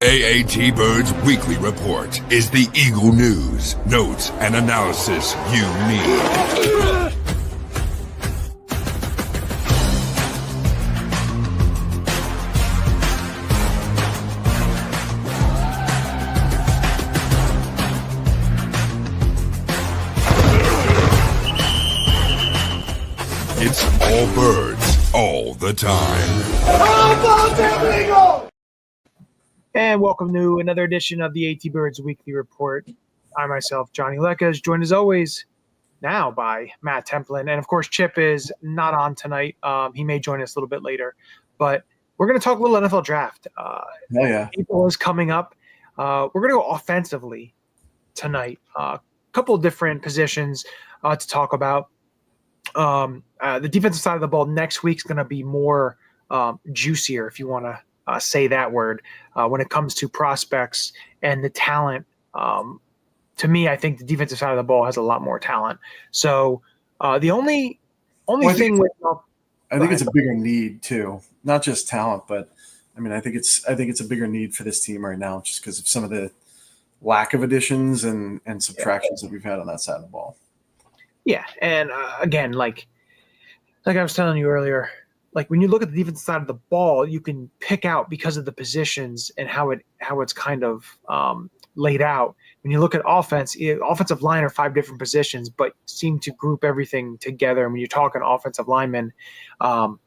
AATBirds Weekly Report is the Eagle news, notes, and analysis you need. It's all birds, all the time. How about them Eagles? And welcome to another edition of the AATBirds Weekly Report. I myself, Johnny Ulecka, is joined as always now by Matt Templin. And of course, Chip is not on tonight. He may join us a little bit later. But we're going to talk a little NFL draft. April is coming up. We're going to go offensively tonight. A couple of different positions to talk about. The defensive side of the ball next week is going to be more juicier, if you want to say that word, when it comes to prospects and the talent. To me, I think the defensive side of the ball has a lot more talent. So the only thing I think it's a bigger need too, not just talent, but I mean, I think it's a bigger need for this team right now, just because of some of the lack of additions and subtractions that we've had on that side of the ball. Yeah, and again, like I was telling you earlier, like when you look at the defensive side of the ball, you can pick out because of the positions and how it's kind of laid out. When you look at offensive line are 5 different positions, but seem to group everything together. And when you're talking offensive linemen, and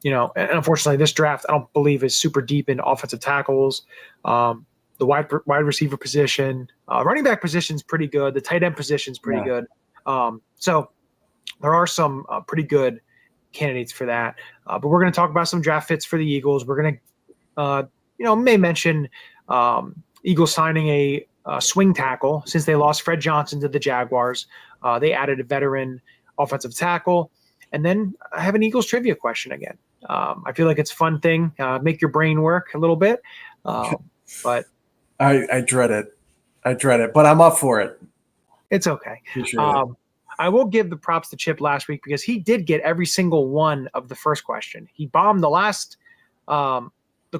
unfortunately this draft I don't believe is super deep in offensive tackles. The wide receiver position, running back position is pretty good. The tight end position is pretty good. So there are some pretty good candidates for that. But we're going to talk about some draft fits for the Eagles. We're going to, may mention Eagles signing a swing tackle since they lost Fred Johnson to the Jaguars. They added a veteran offensive tackle. And then I have an Eagles trivia question again. I feel like it's a fun thing. Make your brain work a little bit. But I dread it, but I'm up for it. It's okay. I will give the props to Chip last week because he did get every single one of the first question. He bombed the last the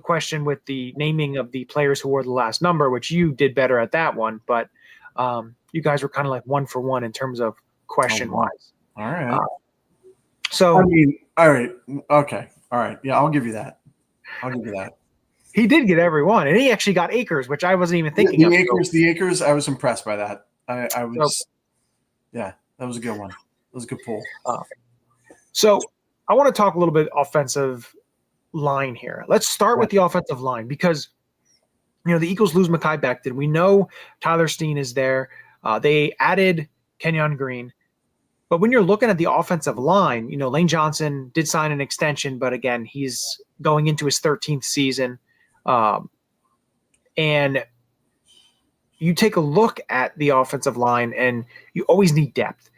question with the naming of the players who wore the last number, which you did better at that one. But you guys were kind of like 1 for 1 in terms of question-wise. All right. All right. Okay. All right. Yeah, I'll give you that. He did get every one, and he actually got acres, which I wasn't even thinking of. The acres, I was impressed by that. That was a good one. That was a good pull. So I want to talk a little bit offensive line here. Let's start with the offensive line because, the Eagles lose Mekhi Becton. We know Tyler Steen is there. They added Kenyon Green. But when you're looking at the offensive line, Lane Johnson did sign an extension, but again, he's going into his 13th season. And you take a look at the offensive line and you always need depth.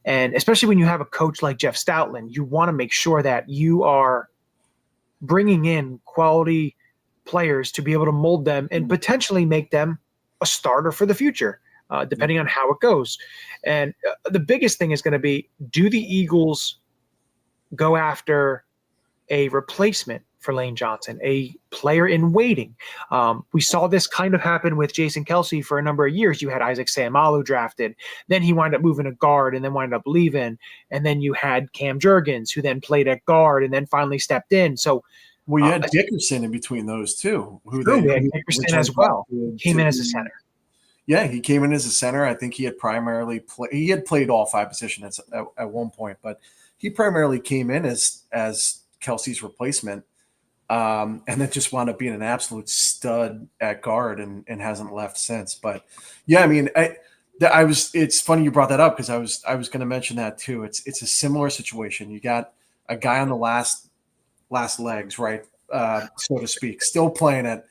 And especially when you have a coach like Jeff Stoutland, you want to make sure that you are bringing in quality players to be able to mold them and potentially make them a starter for the future, depending on how it goes. And the biggest thing is going to be, do the Eagles go after a replacement for Lane Johnson, a player in waiting? We saw this kind of happen with Jason Kelce for a number of years. You had Isaac Seumalo drafted, then he wound up moving to guard and then wound up leaving. And then you had Cam Jurgens, who then played at guard and then finally stepped in. So, you had Dickerson in between those two. We had Dickerson as well. Came in as a center. Yeah, he came in as a center. I think he had primarily played all 5 positions at one point, but he primarily came in as Kelce's replacement. And then just wound up being an absolute stud at guard and hasn't left since. But yeah, I mean, it's funny you brought that up because I was going to mention that too. It's a similar situation. You got a guy on the last legs, right? So to speak, still playing at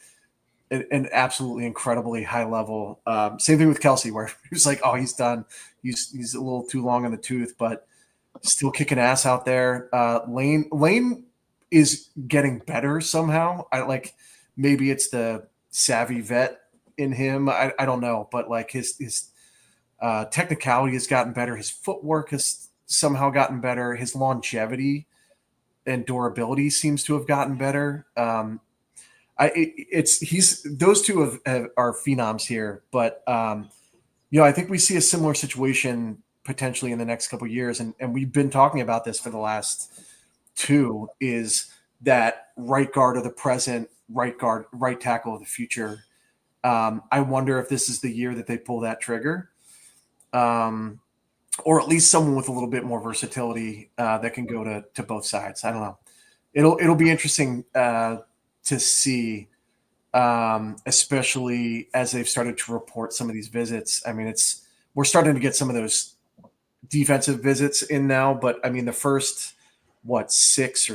an absolutely incredibly high level. Same thing with Kelce, where he was like, oh, he's done. He's a little too long in the tooth, but still kicking ass out there. Lane is getting better somehow. Maybe it's the savvy vet in him. I don't know, but like his technicality has gotten better. His footwork has somehow gotten better. His longevity and durability seems to have gotten better. He's those two are phenoms here, but I think we see a similar situation potentially in the next couple of years, and we've been talking about this for the last two, is that right guard of the present, right guard, right tackle of the future. I wonder if this is the year that they pull that trigger, or at least someone with a little bit more versatility that can go to both sides. I don't know. It'll be interesting to see, especially as they've started to report some of these visits. I mean, we're starting to get some of those defensive visits in now, but I mean, the first, 5 or 6,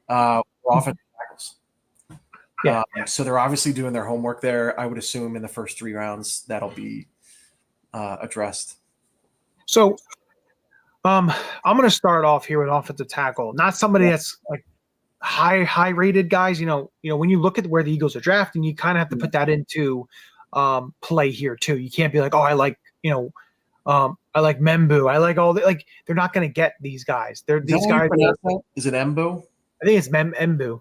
were offensive tackles. Yeah. So they're obviously doing their homework there. I would assume in the first 3 rounds that'll be addressed. So I'm going to start off here with offensive tackle, not somebody that's like high rated guys. When you look at where the Eagles are drafting, you kind of have to put that into play here too. You can't be like, oh, I like Membu. I like all the, like, they're not going to get these guys. These guys. Is it Embu? I think it's Membu.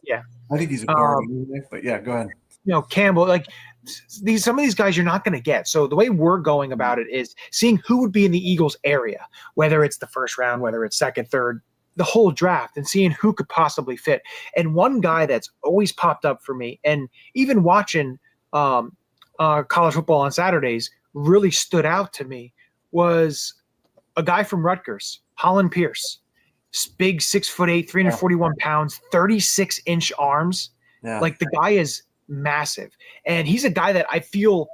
Yeah. I think he's a guard, but yeah, go ahead. Campbell, like some of these guys you're not going to get. So the way we're going about it is seeing who would be in the Eagles area, whether it's the first round, whether it's second, third, the whole draft, and seeing who could possibly fit. And one guy that's always popped up for me, and even watching college football on Saturdays, really stood out to me, was a guy from Rutgers, Holland Pierce. Big, 6'8", 341 pounds, 36-inch arms. Yeah. Like, the guy is massive. And he's a guy that I feel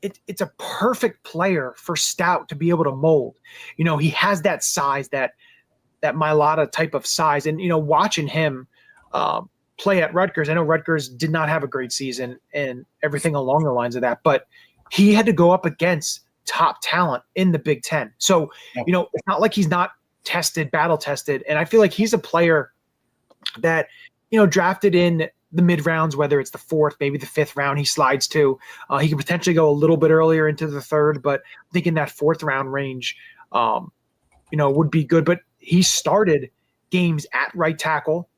it's a perfect player for Stout to be able to mold. He has that size, that Mailata type of size. And, watching him play at Rutgers, I know Rutgers did not have a great season and everything along the lines of that, but he had to go up against top talent in the Big Ten. So, it's not like he's not battle tested. And I feel like he's a player that, drafted in the mid rounds, whether it's the 4th, maybe the 5th round, he slides to. He could potentially go a little bit earlier into the 3rd, but I think in that 4th round range, would be good. But he started games at right tackle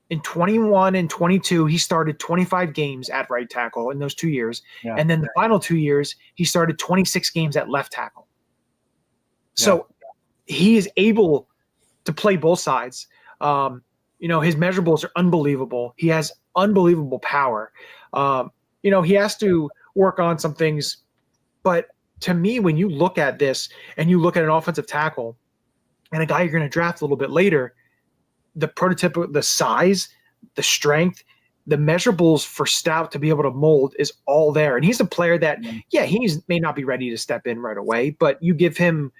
in 21 and 22. He started 25 games at right tackle in those 2 years. Yeah. And then the final 2 years, he started 26 games at left tackle. So he is able to play both sides. His measurables are unbelievable. He has unbelievable power. He has to work on some things. But to me, when you look at this and you look at an offensive tackle and a guy you're going to draft a little bit later, the prototype, the size, the strength, the measurables for Stout to be able to mold is all there. And he's a player that, he may not be ready to step in right away, but you give him,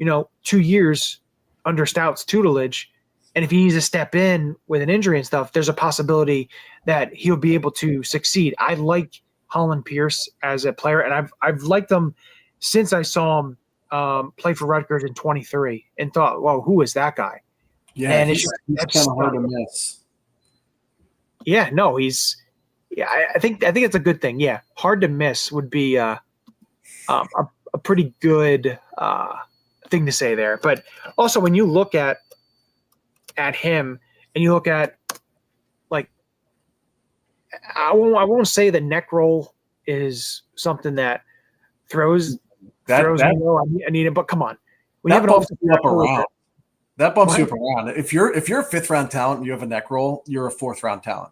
2 years under Stout's tutelage, and if he needs to step in with an injury and stuff, there's a possibility that he'll be able to succeed. I like Holland Pierce as a player, and I've liked him since I saw him play for Rutgers in 23 and thought, well, who is that guy? Yeah, and he's kind of hard to miss. Yeah, no, I think it's a good thing. Yeah, hard to miss would be a pretty good thing to say there. But also, when you look at him and you look at, like, I won't say the neck roll is something that throws me. I need it, but come on, we have an offensive up around. That bumps you up around. If you're a 5th round talent and you have a neck roll, you're a 4th round talent.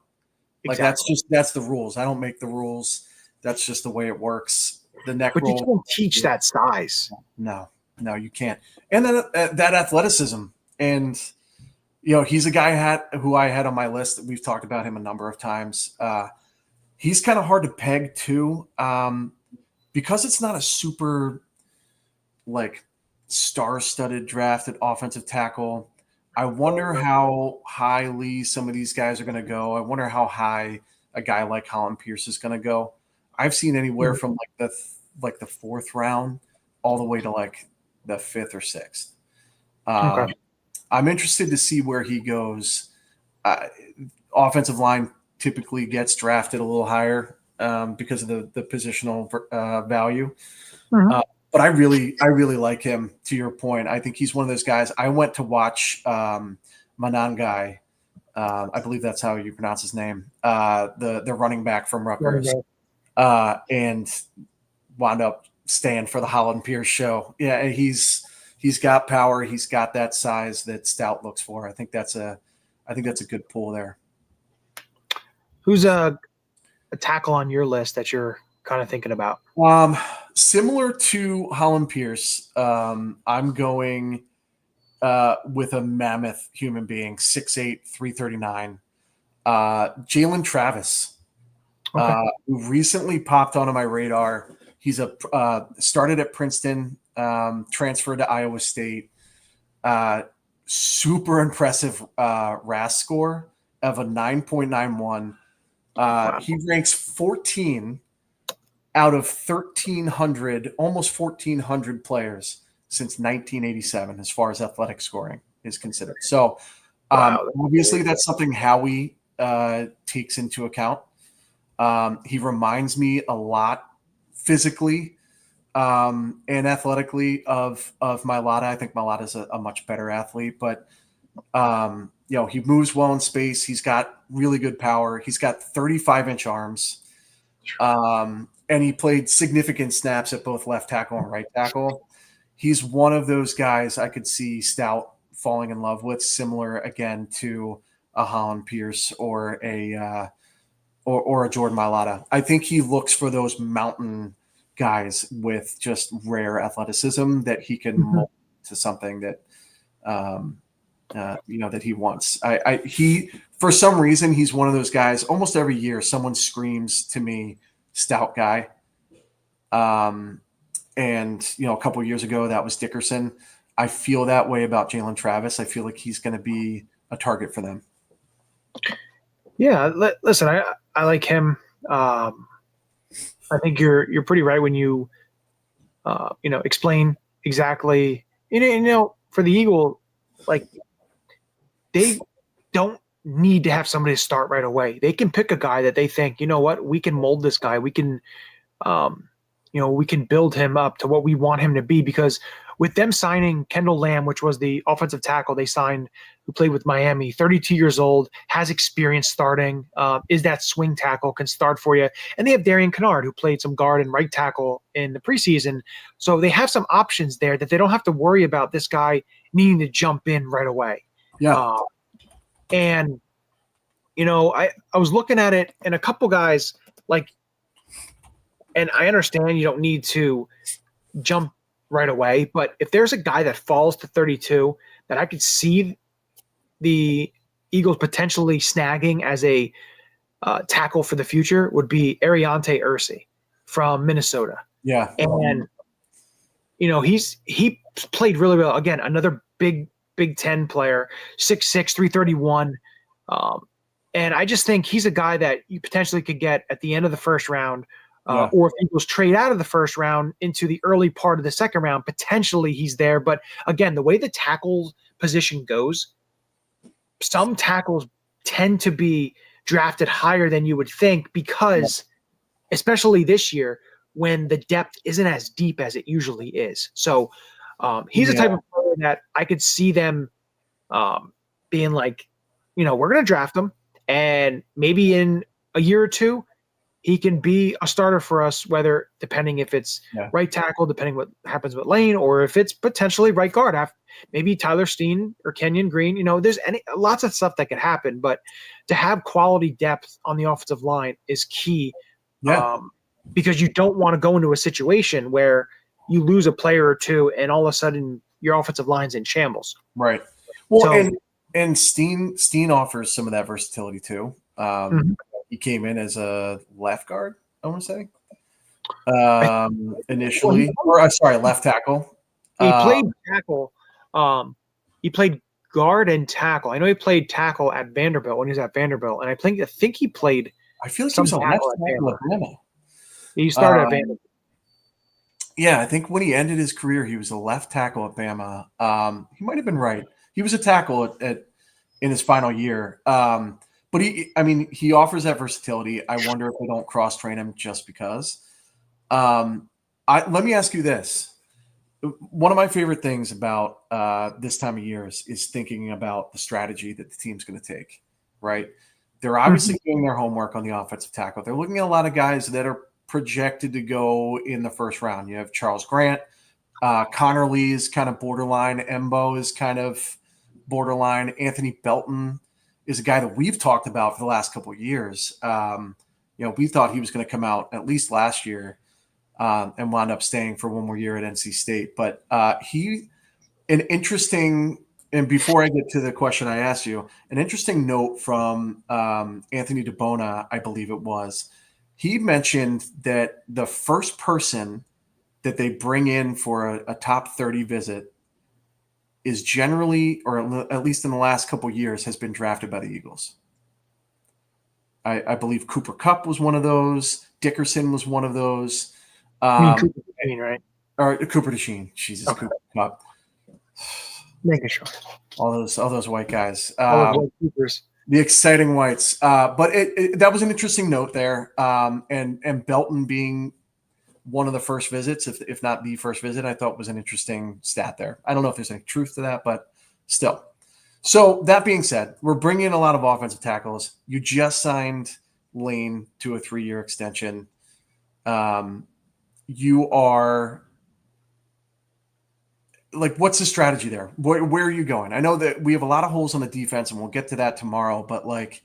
Like, exactly. That's the rules. I don't make the rules. That's just the way it works. The neck roll. But you can't teach that size. No, you can't. And then that athleticism. And, he's a guy who I had on my list. We've talked about him a number of times. He's kind of hard to peg too, because it's not a super, like, star-studded draft at offensive tackle. I wonder how highly some of these guys are going to go. I wonder how high a guy like Holland Pierce is going to go. I've seen anywhere from the 4th round all the way to like the 5th or 6th. Okay. I'm interested to see where he goes. Offensive line typically gets drafted a little higher because of the positional value. Mm-hmm. But I really like him, to your point. I think he's one of those guys. I went to watch Manangai I believe that's how you pronounce his name. The running back from Rutgers, and wound up staying for the Holland Pierce show. Yeah, he's got power. He's got that size that Stout looks for. I think that's a good pull there. Who's a tackle on your list that you're kind of thinking about? Similar to Holland Pierce, I'm going with a mammoth human being, 6'8", 339. Jalen Travis, who recently popped onto my radar. He's started at Princeton, transferred to Iowa State. Super impressive RAS score of a 9.91. Wow. He ranks 14 out of 1,300, almost 1,400 players since 1987, as far as athletic scoring is considered. So obviously that's something Howie takes into account. He reminds me a lot physically and athletically of Mailata. I think Mailata is a much better athlete, but he moves well in space. He's got really good power. He's got 35-inch arms. And he played significant snaps at both left tackle and right tackle. He's one of those guys I could see Stout falling in love with, similar again to a Holland Pierce or a Jordan Mailata. I think he looks for those mountain guys with just rare athleticism that he can mold to something that that he wants. He for some reason he's one of those guys. Almost every year, someone screams to me, "Stout guy." And a couple of years ago, that was Dickerson. I feel that way about Jalen Travis. I feel like he's going to be a target for them. Yeah, listen, I like him. I think you're pretty right when you explain exactly. For the Eagle, like they don't need to have somebody to start right away. They can pick a guy that they think, we can mold this guy. We can, we can build him up to what we want him to be, because with them signing Kendall Lamb, which was the offensive tackle they signed, who played with Miami, 32 years old, has experience starting, is that swing tackle, can start for you. And they have Darian Kennard, who played some guard and right tackle in the preseason. So they have some options there that they don't have to worry about this guy needing to jump in right away. Yeah. I was looking at it, and a couple guys, and I understand you don't need to jump right away, but if there's a guy that falls to 32 that I could see the Eagles potentially snagging as a tackle for the future, would be Ariante Ursi from Minnesota. Yeah. And, he played really well. Again, another Big Ten player, 6'6", 331. And I just think he's a guy that you potentially could get at the end of the first round, or if Eagles trade out of the first round into the early part of the second round, potentially he's there. But again, the way the tackle position goes, some tackles tend to be drafted higher than you would think, because especially this year when the depth isn't as deep as it usually is. So he's the type of player that I could see them being like, we're going to draft him, and maybe in a year or two, he can be a starter for us, whether depending if it's right tackle, depending what happens with Lane, or if it's potentially right guard. Maybe Tyler Steen or Kenyon Green. There's lots of stuff that could happen, but to have quality depth on the offensive line is key. Because you don't want to go into a situation where you lose a player or two and all of a sudden your offensive line's in shambles. Right. Well, and Steen offers some of that versatility too. He came in as a left guard, I want to say, initially. Left tackle. He played tackle. He played guard and tackle. I know he played tackle at Vanderbilt when he was at Vanderbilt, and I think he played. I feel like he was a left tackle at Bama. He started at Vanderbilt. Yeah, I think when he ended his career, he was a left tackle at Bama. He might have been right. He was a tackle in his final year. But he offers that versatility. I wonder if they don't cross-train him just because. Let me ask you this. One of my favorite things about this time of year is thinking about the strategy that the team's going to take. right? They're obviously doing their homework on the offensive tackle. They're looking at a lot of guys that are projected to go in the first round. You have Charles Grant, Connor Lee is kind of borderline, Embo is kind of borderline, Anthony Belton is a guy that we've talked about for the last couple of years. We thought he was going to come out at least last year and wound up staying for one more year at NC State. But an interesting, and before I get to the question I asked you, an interesting note from Anthony DeBona, I believe it was. He mentioned that the first person that they bring in for a top 30 visit is generally, or at least in the last couple of years, has been drafted by the Eagles. I believe Cooper Kupp was one of those. Dickerson was one of those. Cooper DeSheen, right? Or Cooper DeSheen. Jesus, okay. Cooper Kupp. Making sure. All those white guys. All those white Coopers. The exciting whites. But that was an interesting note there. And Belton being one of the first visits, if not the first visit, I thought was an interesting stat there. I don't know if there's any truth to that, but still. So that being said, we're bringing in a lot of offensive tackles. You just signed Lane to a 3-year extension. You are like, what's the strategy there? Where are you going? I know that we have a lot of holes on the defense, and we'll get to that tomorrow, but like,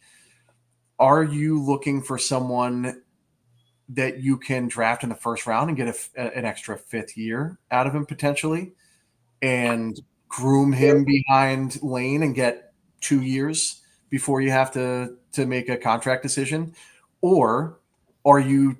are you looking for someone that you can draft in the first round and get an extra 5th year out of him potentially and groom him behind Lane and get 2 years before you have to make a contract decision? Or are you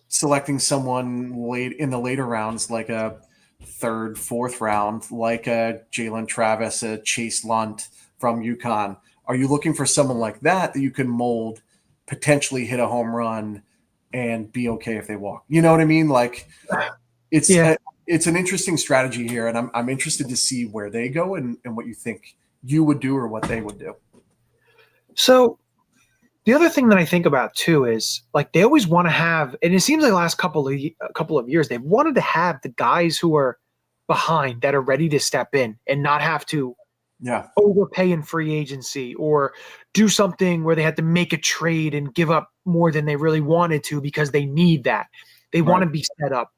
selecting someone late in the later rounds, like a 3rd, 4th round, like a Jalen Travis, a Chase Lunt from UConn? Are you looking for someone like that you can mold, potentially hit a home run, and be okay if they walk? You know what I mean? Like, it's an interesting strategy here, and I'm interested to see where they go and what you think you would do or what they would do. So the other thing that I think about too is, like, they always want to have, and it seems like the last couple of years they've wanted to have the guys who are behind that are ready to step in and not have to overpay in free agency or do something where they had to make a trade and give up more than they really wanted to because they need that. They want to be set up.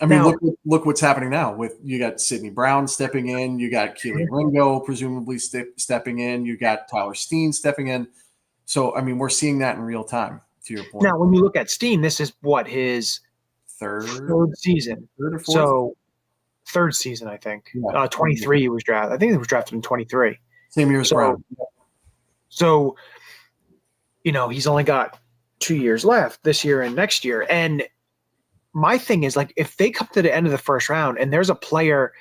I mean, look what's happening now with, you got Sidney Brown stepping in, you got Keely Ringo presumably stepping in, you got Tyler Steen stepping in. So, I mean, we're seeing that in real time, to your point. Now, when you look at Steen, this is his third season. Third or fourth? So, third season, I think. 23 he was drafted. I think he was drafted in 23. Same year as Brown. So, he's only got 2 years left, this year and next year. And my thing is, like, if they come to the end of the first round and there's a player,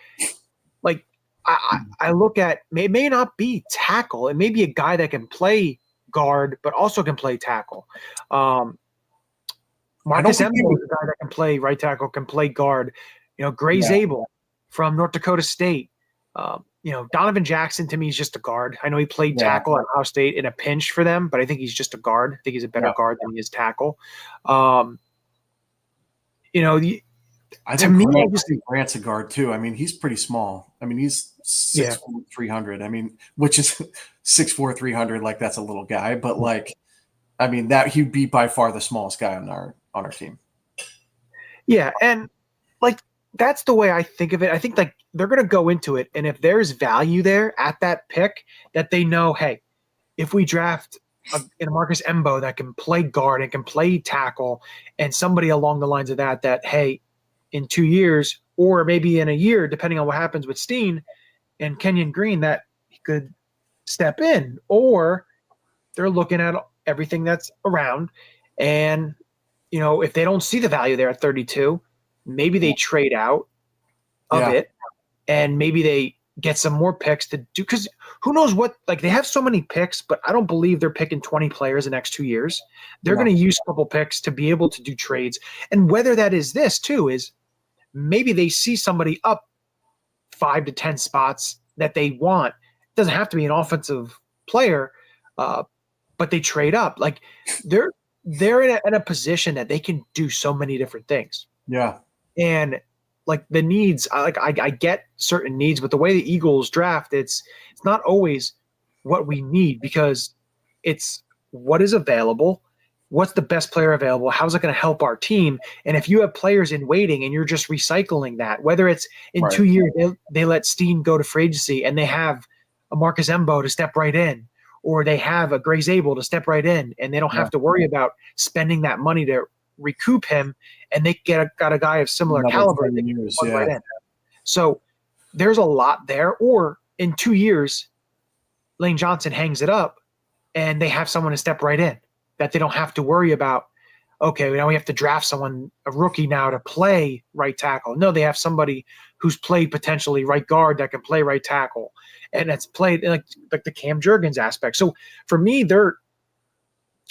like, I look at, it may not be tackle. It may be a guy that can play guard, but also can play tackle. Marcus Embo is a guy that can play right tackle, can play guard. Gray Zabel from North Dakota State. Donovan Jackson, to me, is just a guard. I know he played tackle at Ohio State in a pinch for them, but I think he's just a guard. I think he's a better guard than he is tackle. I think Grant's a guard too. I mean, he's pretty small. I mean, he's 6'4", 300. I mean, which is 6'4", 300. Like, that's a little guy, but like, I mean, that he'd be by far the smallest guy on our team. Yeah, and like, that's the way I think of it. I think, like, they're going to go into it, and if there's value there at that pick, that they know, hey, if we draft a Marcus Embo that can play guard and can play tackle, and somebody along the lines of that, hey, in 2 years or maybe in a year, depending on what happens with Steen and Kenyon Green, that he could step in, or they're looking at everything that's around. And, if they don't see the value there at 32, maybe they trade out of it, and maybe they get some more picks to do, because who knows what, like, they have so many picks, but I don't believe they're picking 20 players the next 2 years. They're going to use a couple picks to be able to do trades. And whether that is this too, is maybe they see somebody up 5 to 10 spots that they want. It doesn't have to be an offensive player, but they trade up. Like, they're in a position that they can do so many different things. Yeah. And like, the needs, I get certain needs, but the way the Eagles draft, it's not always what we need, because it's what is available, what's the best player available, how's it going to help our team? And if you have players in waiting and you're just recycling that, whether it's in 2 years they let Steen go to free agency and they have a Marcus Embo to step right in, or they have a Gray Zabel to step right in, and they don't have to worry about spending that money to recoup him, and they got a guy of similar caliber that can plug right in. So there's a lot there. Or in 2 years, Lane Johnson hangs it up, and they have someone to step right in that they don't have to worry about. Okay, now we have to draft someone, a rookie now, to play right tackle. No, they have somebody who's played potentially right guard that can play right tackle, and it's played like the Cam Jurgens aspect. So for me, they're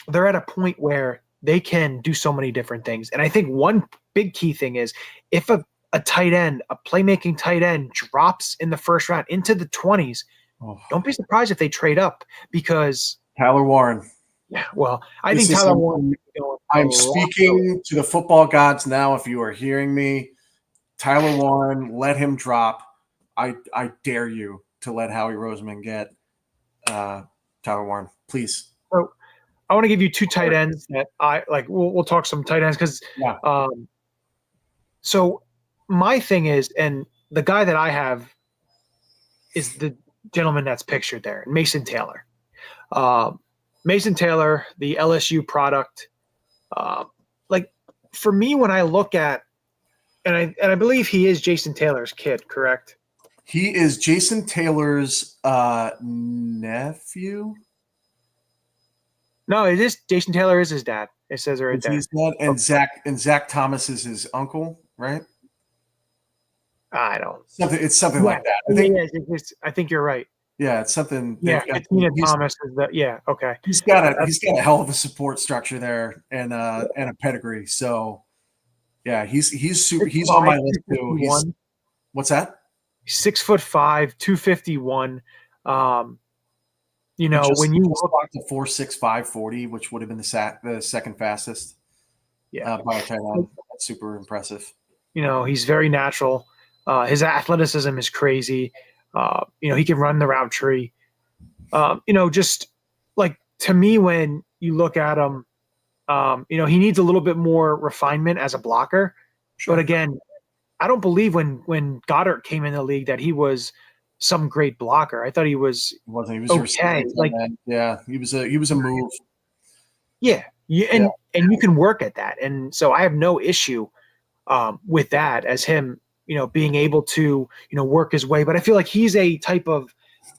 at a point where they can do so many different things. And I think one big key thing is if a tight end, a playmaking tight end, drops in the first round into the 20s, don't be surprised if they trade up, because Tyler Warren. Yeah, well, I think Tyler Warren. I'm speaking to the football gods now. If you are hearing me, Tyler Warren, let him drop. I dare you to let Howie Roseman get Tyler Warren, please. So I want to give you two tight ends that I like. We'll talk some tight ends because. So my thing is, and the guy that I have is the gentleman that's pictured there, Mason Taylor. Mason Taylor, the LSU product. Like for me, when I look at, and I believe he is Jason Taylor's kid, correct? He is Jason Taylor's nephew. No, it is Jason Taylor is his dad. It says right there. His dad, and Zach Thomas is his uncle, right? I don't. It's something like that. I think you're right. Yeah, it's something. Yeah, Thomas is the. Yeah, okay. He's got a hell of a support structure there and a pedigree. So, yeah, he's super. He's on my list too. What's that? 6'5", 251. You know, when you look to 4.65 40, which would have been the second fastest. Yeah, by a tight end. That's super impressive. You know, he's very natural. His athleticism is crazy. You know, he can run the route tree. You know, just like to me, when you look at him, you know, he needs a little bit more refinement as a blocker. Sure. But again, I don't believe when Goddard came in the league that he was some great blocker. I thought he was. He wasn't. He was okay. Like, yeah, he was a move. Yeah, and you can work at that, and so I have no issue with that as him. You know, being able to, work his way. But I feel like he's a type of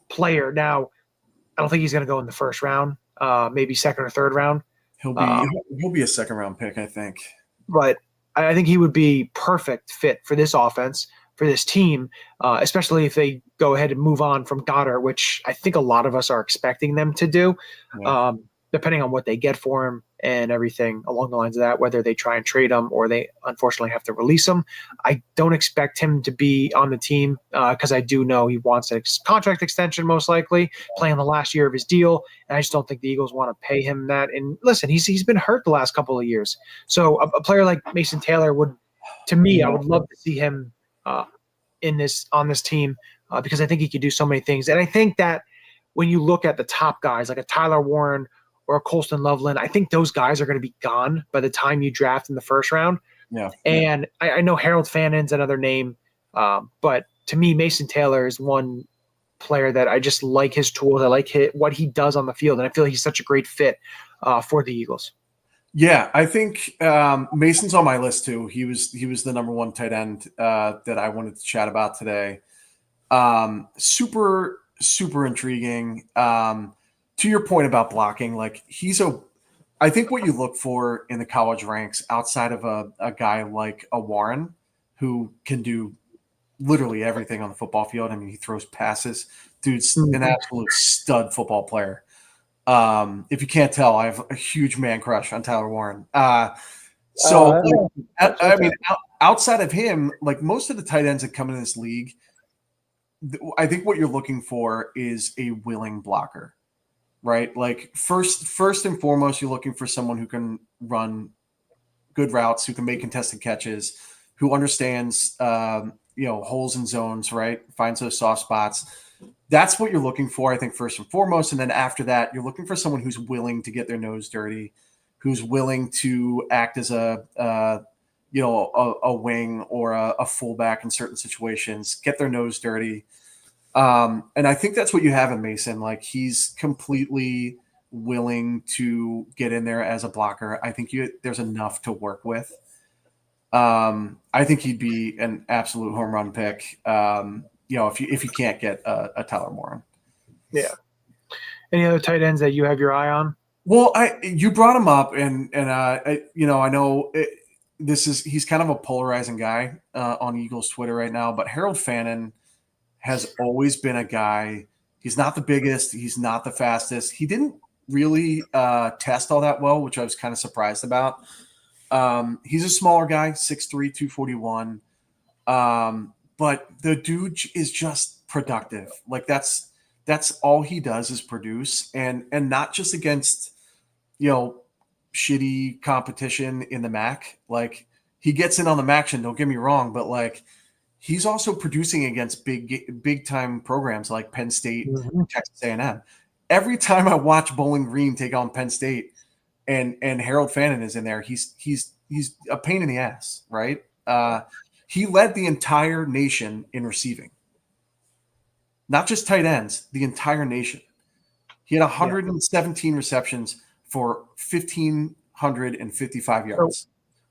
player. Now, I don't think he's going to go in the first round, maybe second or third round. He'll be a second round pick, I think. But I think he would be perfect fit for this offense, for this team, especially if they go ahead and move on from Goddard, which I think a lot of us are expecting them to do, depending on what they get for him and everything along the lines of that, whether they try and trade him or they unfortunately have to release him. I don't expect him to be on the team because I do know he wants a contract extension, most likely, playing the last year of his deal. And I just don't think the Eagles want to pay him that. And listen, he's been hurt the last couple of years. So a player like Mason Taylor would, to me, I would love to see him on this team because I think he could do so many things. And I think that when you look at the top guys like a Tyler Warren or a Colston Loveland, I think those guys are going to be gone by the time you draft in the first round. Yeah. And I know Harold Fannon's another name, but to me, Mason Taylor is one player that I just like his tools. I like what he does on the field, and I feel like he's such a great fit for the Eagles. Yeah, I think Mason's on my list too. He was the number one tight end that I wanted to chat about today. Super, super intriguing. To your point about blocking, like I think what you look for in the college ranks outside of a guy like a Warren who can do literally everything on the football field. I mean, he throws passes. Dude's an absolute stud football player. If you can't tell, I have a huge man crush on Tyler Warren. I mean, outside of him, like most of the tight ends that come in this league, I think what you're looking for is a willing blocker. Right, like first and foremost, you're looking for someone who can run good routes, who can make contested catches, who understands holes and zones, right? Finds those soft spots. that's what you're looking for, I think, first and foremost. And then after that, you're looking for someone who's willing to get their nose dirty, who's willing to act as a wing or a fullback in certain situations, get their nose dirty. And I think that's what you have in Mason. Like, he's completely willing to get in there as a blocker. I think there's enough to work with. I think he'd be an absolute home run pick. If you can't get a Tyler Morin. Yeah. Any other tight ends that you have your eye on? Well, you brought him up, and I know he's kind of a polarizing guy on Eagles Twitter right now, but Harold Fannin has always been a guy. He's not the biggest. He's not the fastest. He didn't really test all that well, which I was kind of surprised about. He's a smaller guy, 6'3", 241. But the dude is just productive. Like, that's all he does is produce, and not just against, shitty competition in the MAC. Like, he gets in on the MAC, and don't get me wrong, but like, he's also producing against big time programs like Penn State, Texas A&M. Every time I watch Bowling Green take on Penn State, and Harold Fannin is in there, he's a pain in the ass, right? He led the entire nation in receiving, not just tight ends, the entire nation. He had 117 receptions for 1,555 yards. So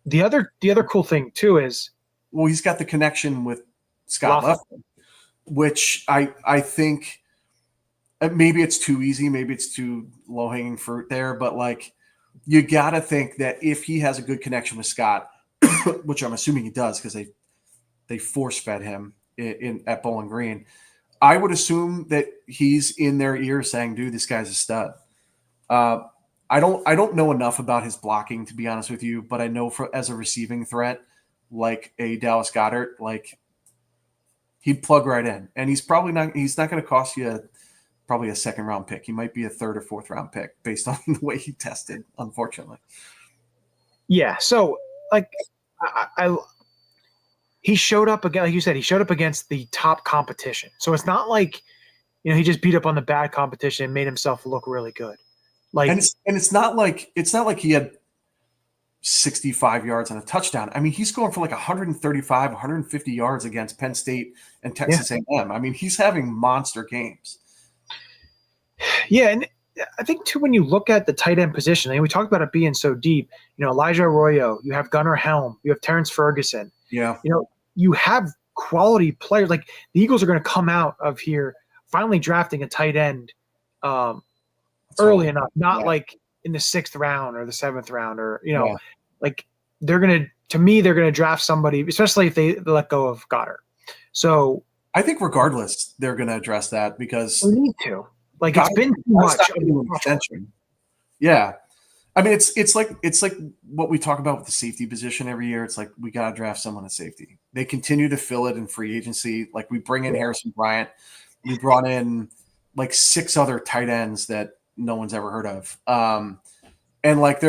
the other cool thing too is, well, he's got the connection with Scott Leffler, which I think maybe it's too easy, maybe it's too low hanging fruit there, but like, you got to think that if he has a good connection with Scott, which I'm assuming he does because they force fed him at Bowling Green, I would assume that he's in their ear saying, "Dude, this guy's a stud." I don't know enough about his blocking, to be honest with you, but I know as a receiving threat, like a Dallas Goedert, like, he'd plug right in, and he's not going to cost you probably a second round pick. He might be a third or fourth round pick based on the way he tested, unfortunately. Yeah. So like, he showed up again, like you said, he showed up against the top competition. So it's not like, he just beat up on the bad competition and made himself look really good. Like, and it's not like he had 65 yards and a touchdown. I mean, he's going for like 135, 150 yards against Penn State and Texas A&M. I mean, he's having monster games. Yeah, and I think too, when you look at the tight end position, we talked about it being so deep. Elijah Arroyo, you have Gunnar Helm, you have Terrence Ferguson. Yeah. You have quality players. Like, the Eagles are going to come out of here finally drafting a tight end early enough, not like in the 6th round or the 7th round, or like, they're going to draft somebody, especially if they let go of Goddard. So I think regardless, they're going to address that because we need to. Like, it's been too much extension. Yeah. I mean, it's like what we talk about with the safety position every year. It's like, we got to draft someone at safety. They continue to fill it in free agency. Like, we bring in Harrison Bryant. We brought in like 6 other tight ends that no one's ever heard of. And like,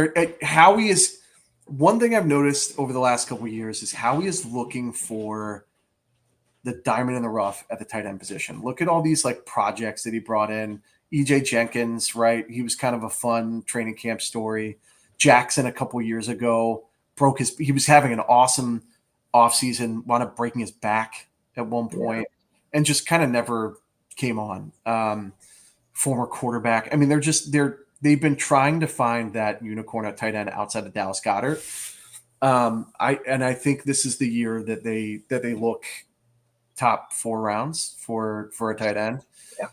Howie is one thing I've noticed over the last couple of years is Howie is looking for the diamond in the rough at the tight end position. Look at all these like projects that he brought in. EJ Jenkins, right? He was kind of a fun training camp story. Jackson a couple years ago he was having an awesome offseason, wound up breaking his back at one point and just kind of never came on. Former quarterback. I mean, they've been trying to find that unicorn at tight end outside of Dallas Goedert. I think this is the year that they look top 4 rounds for a tight end. Yeah.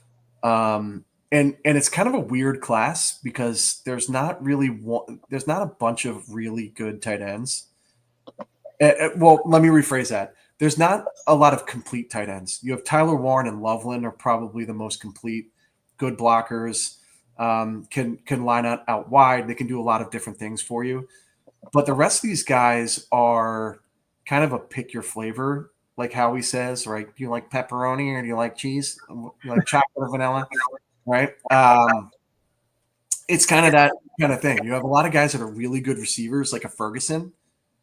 And it's kind of a weird class because there's not a bunch of really good tight ends. Well, let me rephrase that. There's not a lot of complete tight ends. You have Tyler Warren and Loveland are probably the most complete, good blockers, can line out wide. They can do a lot of different things for you. But the rest of these guys are kind of a pick your flavor, like Howie says, right? Do you like pepperoni or do you like cheese? You like chocolate or vanilla, right? It's kind of that kind of thing. You have a lot of guys that are really good receivers, like a Ferguson,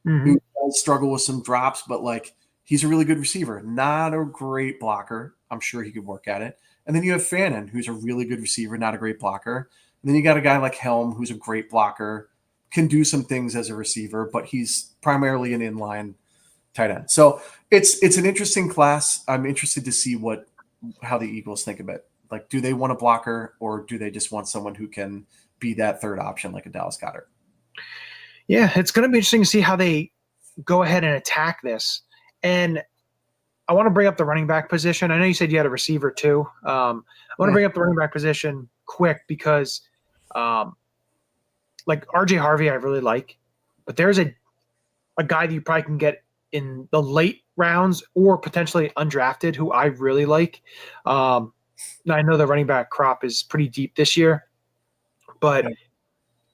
who does struggle with some drops, but like, he's a really good receiver, not a great blocker. I'm sure he could work at it. And then you have Fannin, who's a really good receiver, not a great blocker. And then you got a guy like Helm, who's a great blocker, can do some things as a receiver, but he's primarily an inline tight end. So it's an interesting class. I'm interested to see how the Eagles think of it. Like, do they want a blocker, or do they just want someone who can be that third option like a Dallas Goedert? Yeah, it's going to be interesting to see how they go ahead and attack this. And I want to bring up the running back position. I know you said you had a receiver too. I want to bring up the running back position quick because like RJ Harvey I really like, but there's a guy that you probably can get in the late rounds or potentially undrafted who I really like. Now I know the running back crop is pretty deep this year, but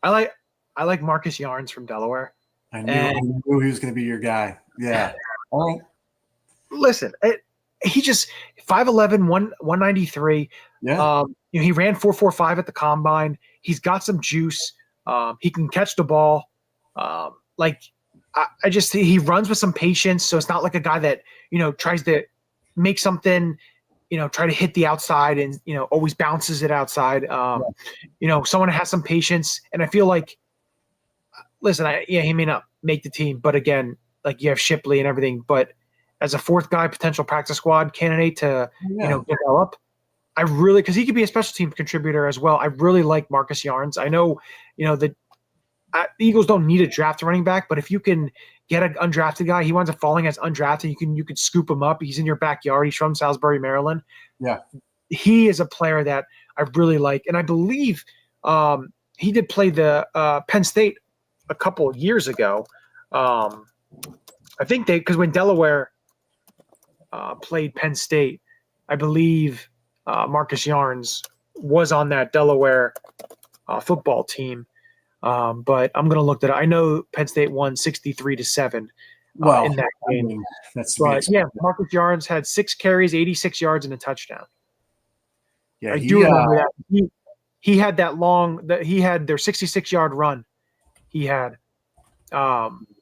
I like Marcus Yarns from Delaware. I knew he was going to be your guy. Yeah. All right. Listen, he just 5'11", 193. Yeah. He ran 4.45 at the combine. He's got some juice. He can catch the ball. I just he runs with some patience. So it's not like a guy that tries to make something, try to hit the outside and always bounces it outside. Someone has some patience, and I feel like, listen, he may not make the team, but again, like you have Shipley and everything, but as a fourth guy, potential practice squad candidate to develop, I really, because he could be a special team contributor as well. I really like Marcus Yarns. I know the Eagles don't need a draft running back, but if you can get an undrafted guy, he winds up falling as undrafted. You could scoop him up. He's in your backyard. He's from Salisbury, Maryland. Yeah, he is a player that I really like, and I believe he did play the Penn State a couple of years ago. I think because when Delaware played Penn State, I believe Marcus Yarns was on that Delaware football team. But I'm going to look that up. I know Penn State won 63-7 in that game. Marcus Yarns had 6 carries, 86 yards, and a touchdown. Yeah, I do remember that. He had that he had their 66-yard run he had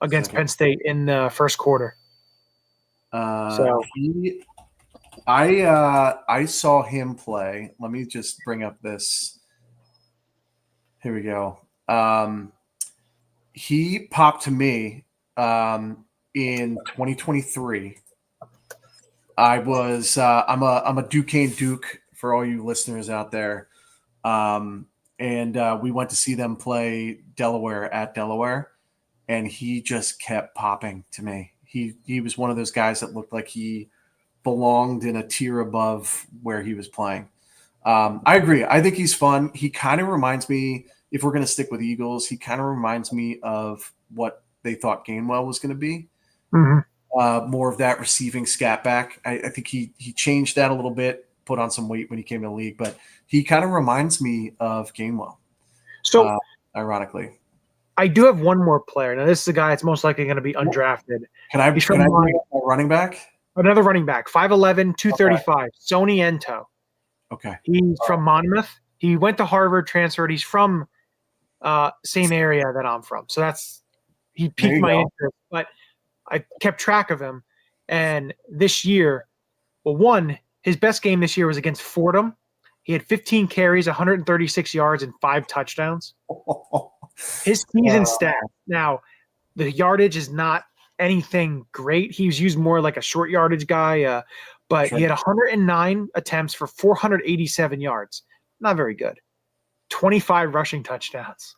against Penn State in the first quarter. I saw him play. Let me just bring up this. Here we go. He popped to me in 2023. I'm a Duquesne Duke for all you listeners out there. And we went to see them play Delaware at Delaware, and he just kept popping to me. He was one of those guys that looked like he belonged in a tier above where he was playing. I agree. I think he's fun. He kind of reminds me, if we're going to stick with Eagles, he kind of reminds me of what they thought Gainwell was going to be. Mm-hmm. More of that receiving scat back. I think he changed that a little bit, put on some weight when he came to the league, but he kind of reminds me of Gainwell. So ironically, I do have one more player. Now, this is a guy that's most likely going to be undrafted. Can I bring up a running back? Another running back, 5'11", 235, okay. Sony Ento. Okay. He's from Monmouth. He went to Harvard, transferred. He's from same area that I'm from. So he piqued my interest. But I kept track of him. And this year, his best game this year was against Fordham. He had 15 carries, 136 yards, and 5 touchdowns. His season stat. Now, the yardage is not anything great. He was used more like a short yardage guy, but he had 109 attempts for 487 yards. Not very good. 25 rushing touchdowns.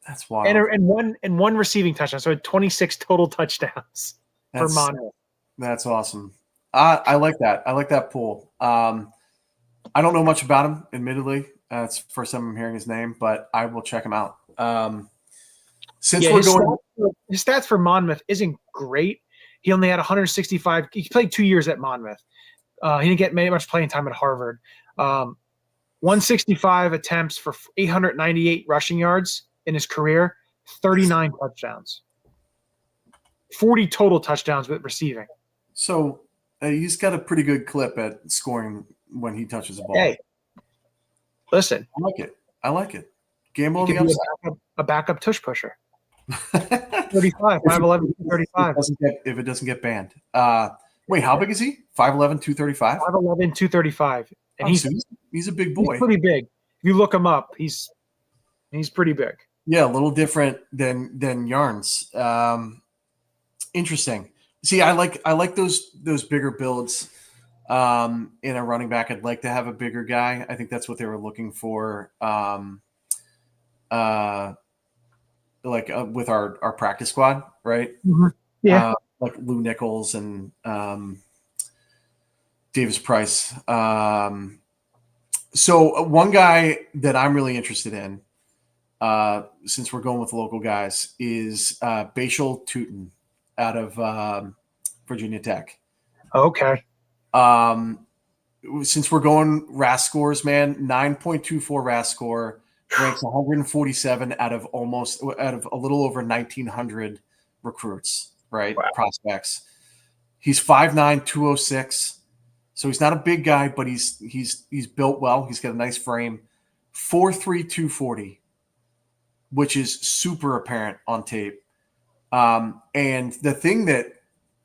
That's wild. And one receiving touchdown. So 26 total touchdowns for Monmouth. That's awesome. I like that. I like that pool. I don't know much about him, admittedly. It's the first time I'm hearing his name, but I will check him out. His stats for Monmouth isn't great. He only had 165. He played 2 years at Monmouth. He didn't get much playing time at Harvard. 165 attempts for 898 rushing yards in his career, 39 touchdowns, 40 total touchdowns with receiving. So he's got a pretty good clip at scoring when he touches the ball. Hey, listen. I like it. Gamble on the upside. A backup tush pusher. 35, 5'11", 35. If it doesn't get banned. Wait, how big is he? 5'11", 235? 5'11", 235. And he's a big boy. He's pretty big. If you look him up, he's pretty big. Yeah, a little different than Yarns. Interesting. See, I like those bigger builds in a running back. I'd like to have a bigger guy. I think that's what they were looking for. With our practice squad, right? Mm-hmm. Yeah. Like Lou Nichols and Davis Price. So one guy that I'm really interested in, since we're going with local guys, is Bashal Tootin out of Virginia Tech. Okay. Since we're going RAS scores, man, 9.24 RAS score, ranks 147 out of a little over 1,900 recruits, right? Wow. Prospects. He's 5'9", 206. So he's not a big guy, but he's built well. He's got a nice frame. 4'3", 240, which is super apparent on tape. And the thing that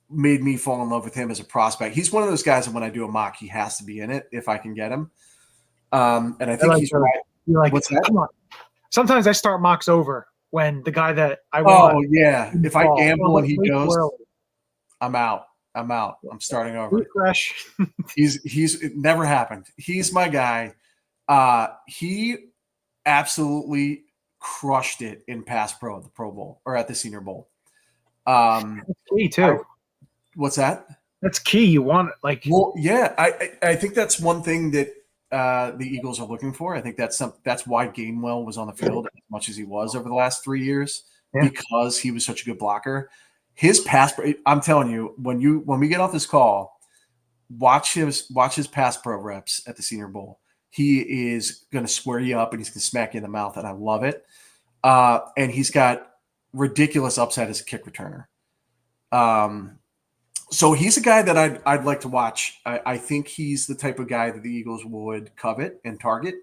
made me fall in love with him as a prospect, he's one of those guys that when I do a mock, he has to be in it if I can get him. And I think he's right. What's that? Come on. Sometimes I start mocks over when the guy that I want. Oh yeah, if I gamble and he goes, I'm out. I'm starting over. Refresh. It never happened. He's my guy. He absolutely crushed it in pass pro at the Pro Bowl or at the Senior Bowl. That's key too. What's that? That's key. You want it, Well, yeah. I think that's one thing that the Eagles are looking for. I think that's why Gainwell was on the field as much as he was over the last 3 years, because he was such a good blocker. His pass, I'm telling you, when we get off this call, watch his pass pro reps at the Senior Bowl. He is going to square you up and he's going to smack you in the mouth, and I love it. And he's got ridiculous upside as a kick returner. So he's a guy that I'd like to watch. I think he's the type of guy that the Eagles would covet and target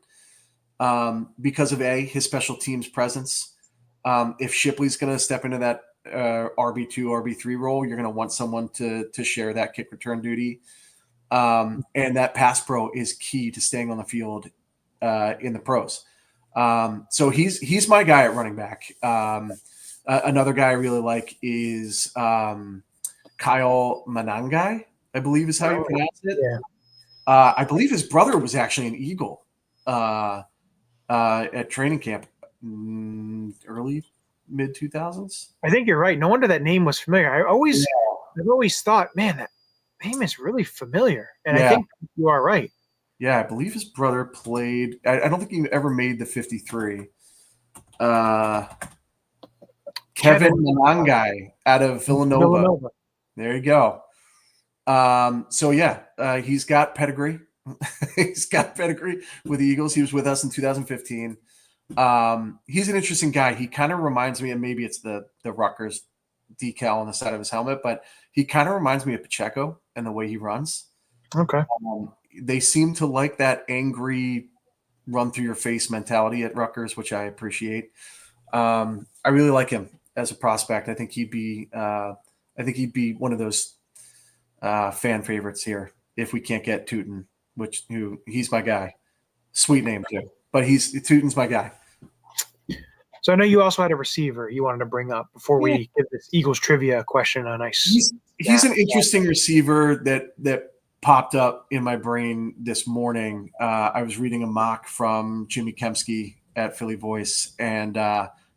because of his special teams presence. If Shipley's going to step into that RB2, RB3 role, you're going to want someone to share that kick return duty. And that pass pro is key to staying on the field in the pros. So he's my guy at running back. Another guy I really like is Kyle Manangai, I believe is how you pronounce it. Yeah. I believe his brother was actually an Eagle at training camp early mid 2000s. I think you're right. No wonder that name was familiar. I've always thought, man, that name is really familiar. And I think you are right. Yeah, I believe his brother played. I don't think he ever made the 53. Kevin Manangai out of Villanova. There you go. So he's got pedigree. He's got pedigree with the Eagles. He was with us in 2015. He's an interesting guy. He kind of reminds me, and maybe it's the Rutgers decal on the side of his helmet, but he kind of reminds me of Pacheco and the way he runs. Okay. They seem to like that angry run through your face mentality at Rutgers, which I appreciate. I really like him as a prospect. I think he'd be one of those fan favorites here if we can't get Tootin, he's my guy. Sweet name too, but Tootin's my guy. So I know you also had a receiver you wanted to bring up before we give this Eagles trivia question a nice. He's an interesting receiver that popped up in my brain this morning. I was reading a mock from Jimmy Kemsky at Philly Voice, and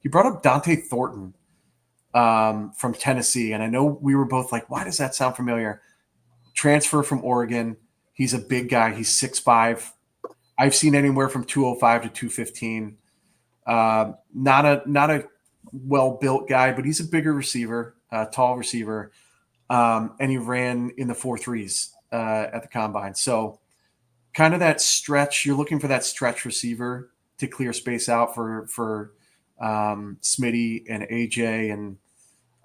he brought up Dante Thornton from Tennessee. And I know we were both like, why does that sound familiar? Transfer from Oregon. He's a big guy. He's 6'5". I've seen anywhere from 205 to 215. Not a well-built guy, but he's a bigger receiver, tall receiver. And he ran in the 4.3s at the combine. So kind of that stretch, you're looking for that stretch receiver to clear space out for Smitty and AJ. And,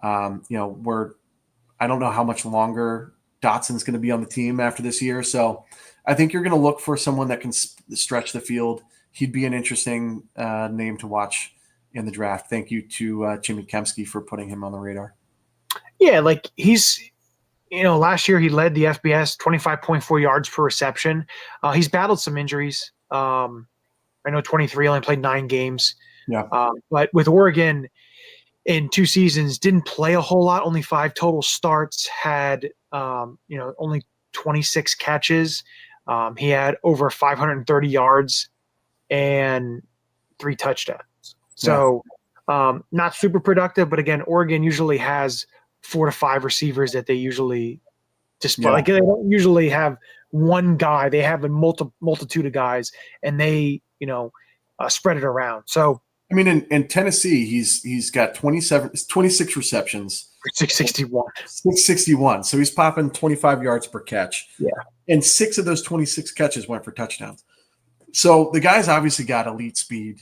I don't know how much longer Dotson's going to be on the team after this year. So I think you're going to look for someone that can stretch the field. He'd be an interesting name to watch in the draft. Thank you to Jimmy Kemsky for putting him on the radar. Yeah, like he's last year he led the FBS, 25.4 yards per reception. He's battled some injuries. I know 23 only played 9 games. Yeah. But with Oregon in 2 seasons, didn't play a whole lot, only 5 total starts, had, only 26 catches. He had over 530 yards and 3 touchdowns. So not super productive, but again, Oregon usually has 4 to 5 receivers that they usually display. Yeah. Like they don't usually have one guy; they have a multitude of guys, and they spread it around. So I mean, in Tennessee, he's got 26 receptions, 661, 661. So he's popping 25 yards per catch. Yeah, and 6 of those 26 catches went for touchdowns. So the guy's obviously got elite speed,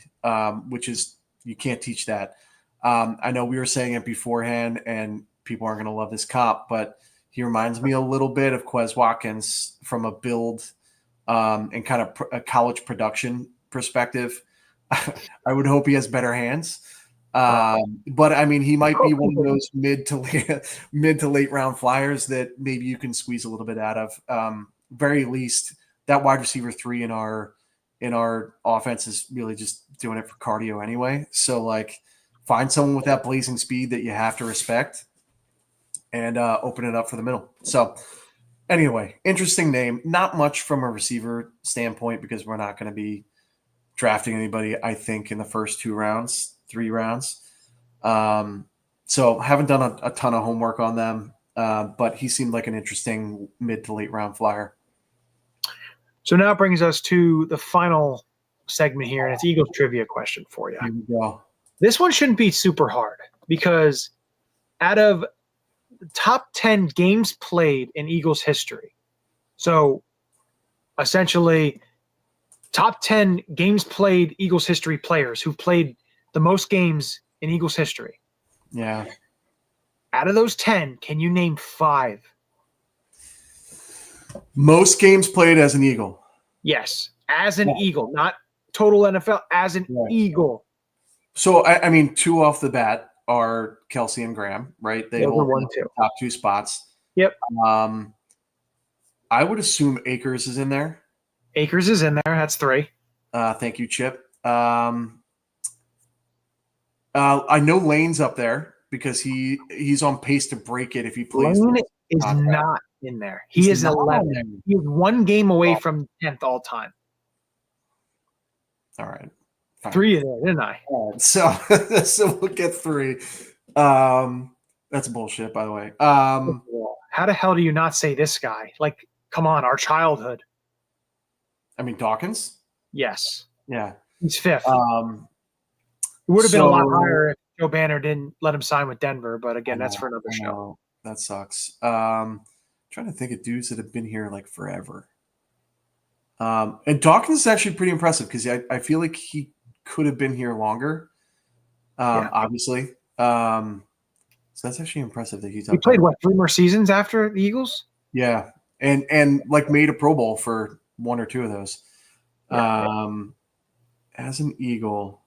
which is you can't teach that. I know we were saying it beforehand, and people aren't going to love this comp, but he reminds me a little bit of Quez Watkins from a build and kind of a college production perspective. I would hope he has better hands. But I mean, he might be one of those mid to late round flyers that maybe you can squeeze a little bit out of. Very least, that wide receiver 3 in our offense is really just doing it for cardio anyway. So like, find someone with that blazing speed that you have to respect, and open it up for the middle. So anyway, interesting name. Not much from a receiver standpoint because we're not going to be drafting anybody, I think, in the first 3 rounds. So haven't done a ton of homework on them, but he seemed like an interesting mid to late round flyer. So now it brings us to the final segment here, and it's Eagles trivia question for you. Here we go. This one shouldn't be super hard because out of the top 10 games played in Eagles history, so essentially top 10 games played Eagles history players who've played the most games in Eagles history. Yeah. Out of those 10, can you name 5? Most games played as an Eagle. Yes, as an Eagle, not total NFL, as an Eagle. So, I mean, 2 off the bat are Kelsey and Graham, right? They hold the top 2 spots. Yep. I would assume Akers is in there. Akers is in there. That's 3. Thank you, Chip. I know Lane's up there because he's on pace to break it if he plays. Lane is not in there. He is 11. He is 1 game away from 10th all time. All right. Fine. 3 in there, didn't I? So we'll get 3. That's bullshit, by the way. How the hell do you not say this guy? Like, come on, our childhood. I mean, Dawkins? Yes. Yeah. He's 5th. It would have been a lot higher if Joe Banner didn't let him sign with Denver, but again, that's for another show. That sucks. Trying to think of dudes that have been here like forever. And Dawkins is actually pretty impressive because I feel like he could have been here longer, obviously. So that's actually impressive that he's up. He played, 3 more seasons after the Eagles? Yeah. And like made a Pro Bowl for 1 or 2 of those. As an Eagle.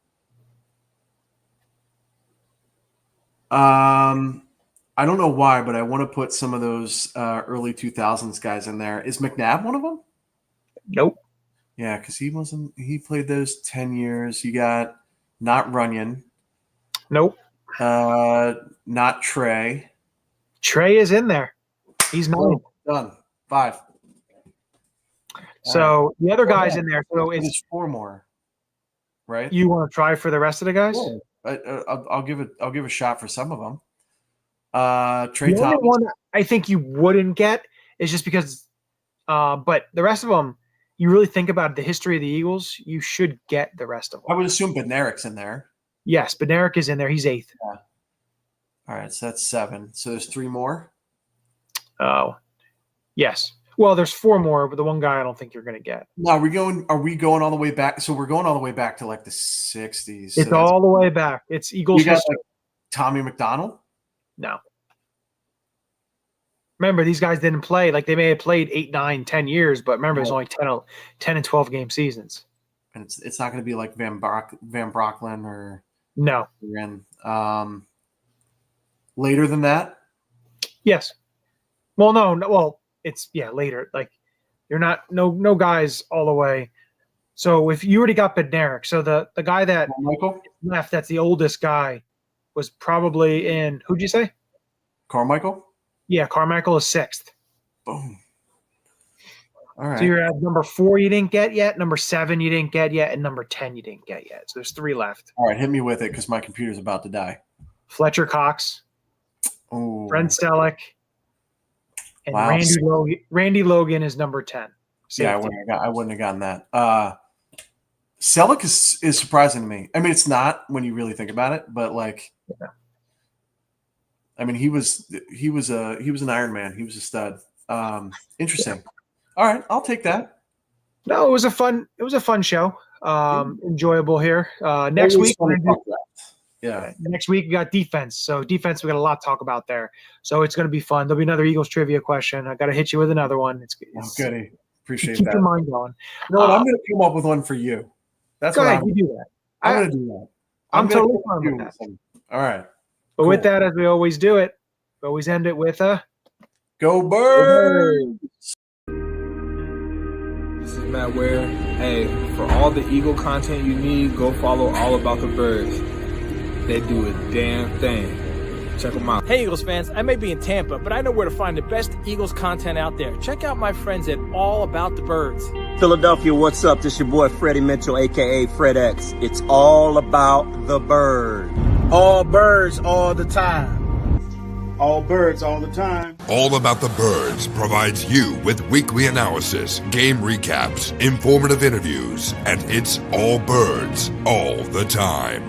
I don't know why, but I want to put some of those early 2000s guys in there. Is McNabb one of them? Nope. Yeah, because he played those 10 years. You got not Runyon. Nope. Not Trey. Trey is in there. He's 9. Done. 5. So the other guy's in there. So it's 4 more, right? You want to try for the rest of the guys? I'll give a shot for some of them. Trey the Thomas. only one I think you wouldn't get is just because, but the rest of them, you really think about the history of the Eagles, you should get the rest of them. I would assume Bednarik's in there. Yes, Bednarik is in there. He's 8th. Yeah. All right, so that's 7. So there's 3 more. Oh, yes. Well, there's 4 more, but the one guy I don't think you're going to get. No, are we going all the way back? So we're going all the way back to like the 60s. It's all the way back. It's Eagles you got history. like Tommy McDonald? No. Remember, these guys didn't play. Like, they may have played 8, 9, 10 years, but remember, it's only 10 and 12 game seasons. And it's not going to be like Van Brocklin or no. Later than that? Yes. Well, no, well, it's later. Like you're not no guys all the way. So if you already got Bednarik, so the guy that Carmichael? left, that's the oldest guy, was probably in who'd you say? Carmichael? Yeah, Carmichael is 6th. Boom. All right. So you're at number 4 you didn't get yet, number 7 you didn't get yet, and number 10 you didn't get yet. So there's 3 left. All right, hit me with it because my computer's about to die. Fletcher Cox, Oh, Brent Selleck, and Wow. Randy Logan is number 10. yeah, I wouldn't have gotten that. Selleck is surprising to me. I mean, it's not when you really think about it, but like, I mean, he was an Iron Man. He was a stud. Interesting. All right, I'll take that. No, it was a fun show. Enjoyable here. Next week, next week we got defense. So defense, we got a lot to talk about there. So it's going to be fun. There'll be another Eagles trivia question. I got to hit you with another one. It's goody. Appreciate keep that. your mind going. You know what? I'm going to come up with one for you. That's go what ahead. You do that. I'm going to do that. I'm totally fine with that. All right. But with that, as we always do it, we always end it with a Go Birds! This is Matt Ware. Hey, for all the Eagle content you need, go follow All About the Birds. They do a damn thing. Check them out. Hey Eagles fans, I may be in Tampa, but I know where to find the best Eagles content out there. Check out my friends at All About the Birds. Philadelphia, what's up? This your boy Freddie Mitchell, aka Fred X. It's all about the bird. All birds all the time. All birds all the time. All About the Birds provides you with weekly analysis, game recaps, informative interviews, and it's all birds all the time.